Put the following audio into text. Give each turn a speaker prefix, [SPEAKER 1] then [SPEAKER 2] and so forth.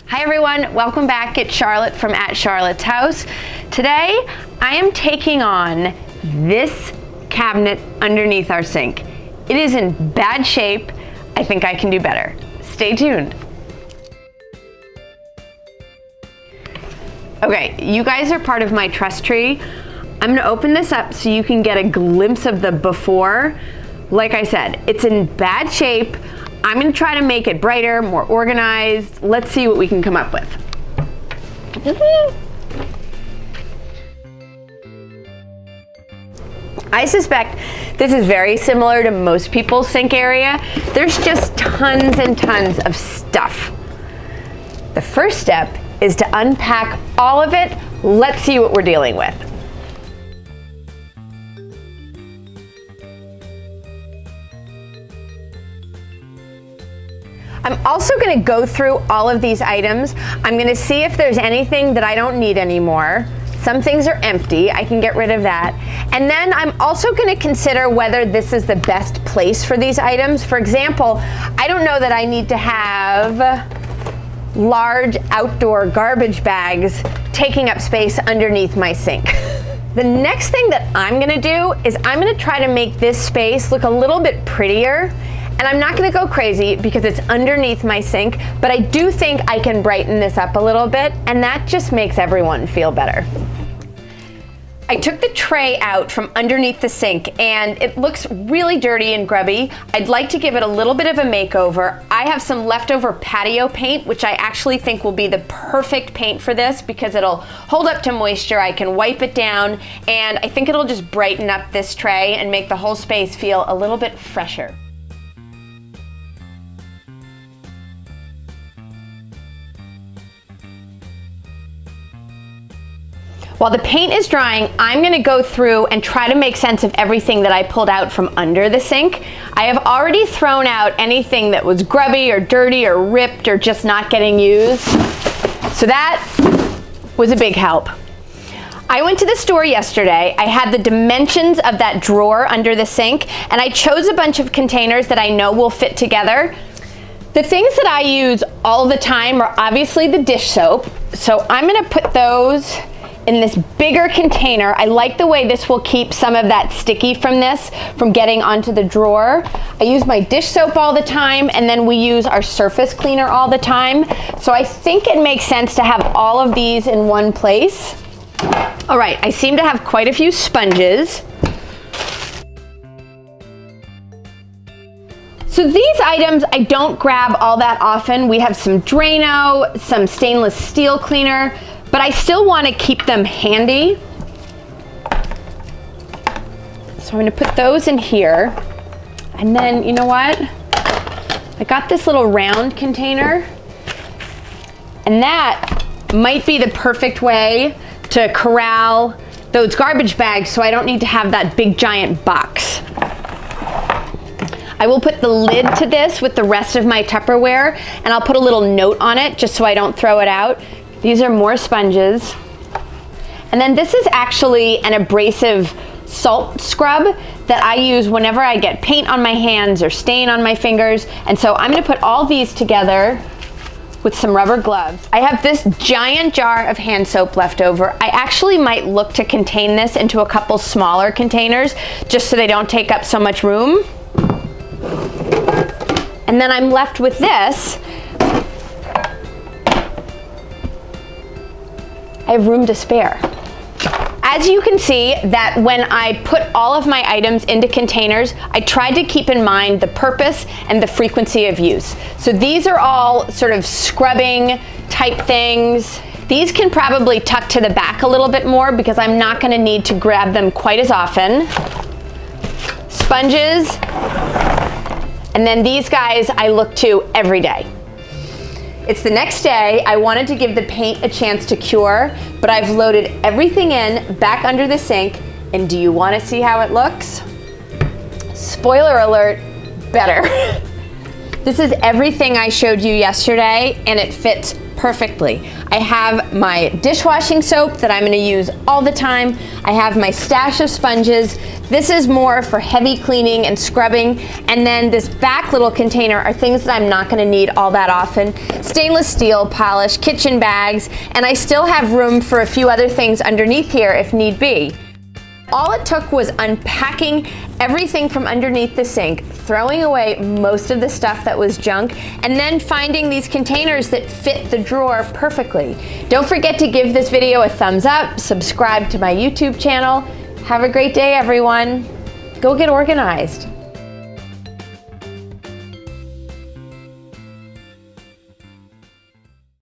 [SPEAKER 1] Hi everyone, welcome back. It's Charlotte from Charlotte's House. Today, I am taking on this cabinet underneath our sink. It is in bad shape. I think I can do better. Stay tuned. Okay, you guys are part of my trust tree. I'm gonna open this up so you can get a glimpse of the before. Like I said, it's in bad shape. I'm gonna try to make it brighter, more organized. Let's see what we can come up with. I suspect this is very similar to most people's sink area. There's just tons and tons of stuff. The first step is to unpack all of it. Let's see what we're dealing with. I'm also going to go through all of these items. I'm going to see if there's anything that I don't need anymore. Some things are empty. I can get rid of that. And then I'm also going to consider whether this is the best place for these items. For example, I don't know that I need to have large outdoor garbage bags taking up space underneath my sink. The next thing that I'm going to do is I'm going to try to make this space look a little bit prettier. And I'm not gonna go crazy because it's underneath my sink, but I do think I can brighten this up a little bit, and that just makes everyone feel better. I took the tray out from underneath the sink and it looks really dirty and grubby. I'd like to give it a little bit of a makeover. I have some leftover patio paint, which I actually think will be the perfect paint for this because it'll hold up to moisture. I can wipe it down, and I think it'll just brighten up this tray and make the whole space feel a little bit fresher. While the paint is drying, I'm gonna go through and try to make sense of everything that I pulled out from under the sink. I have already thrown out anything that was grubby or dirty or ripped or just not getting used. So that was a big help. I went to the store yesterday. I had the dimensions of that drawer under the sink, and I chose a bunch of containers that I know will fit together. The things that I use all the time are obviously the dish soap. So I'm gonna put those in this bigger container. I like the way this will keep some of that sticky from this from getting onto the drawer. I use my dish soap all the time, and then we use our surface cleaner all the time. So I think it makes sense to have all of these in one place. All right, I seem to have quite a few sponges. So these items I don't grab all that often. We have some Drano, some stainless steel cleaner, but I still want to keep them handy. So I'm going to put those in here. And then, you know what? I got this little round container, and that might be the perfect way to corral those garbage bags so I don't need to have that big giant box. I will put the lid to this with the rest of my Tupperware, and I'll put a little note on it just so I don't throw it out. These are more sponges. And then this is actually an abrasive salt scrub that I use whenever I get paint on my hands or stain on my fingers. And so I'm gonna put all these together with some rubber gloves. I have this giant jar of hand soap left over. I actually might look to contain this into a couple smaller containers just so they don't take up so much room. And then I'm left with this. I have room to spare. As you can see, that when I put all of my items into containers, I tried to keep in mind the purpose and the frequency of use. So these are all sort of scrubbing type things. These can probably tuck to the back a little bit more because I'm not gonna need to grab them quite as often. Sponges, and then these guys I look to every day. It's the next day. I wanted to give the paint a chance to cure, but I've loaded everything in back under the sink, and do you want to see how it looks? Spoiler alert, better. This is everything I showed you yesterday, and it fits perfectly. I have my dishwashing soap that I'm going to use all the time. I have my stash of sponges. This is more for heavy cleaning and scrubbing. And then this back little container are things that I'm not going to need all that often. Stainless steel polish, kitchen bags, and I still have room for a few other things underneath here if need be. All it took was unpacking everything from underneath the sink, throwing away most of the stuff that was junk, and then finding these containers that fit the drawer perfectly. Don't forget to give this video a thumbs up, subscribe to my YouTube channel. Have a great day, everyone. Go get organized.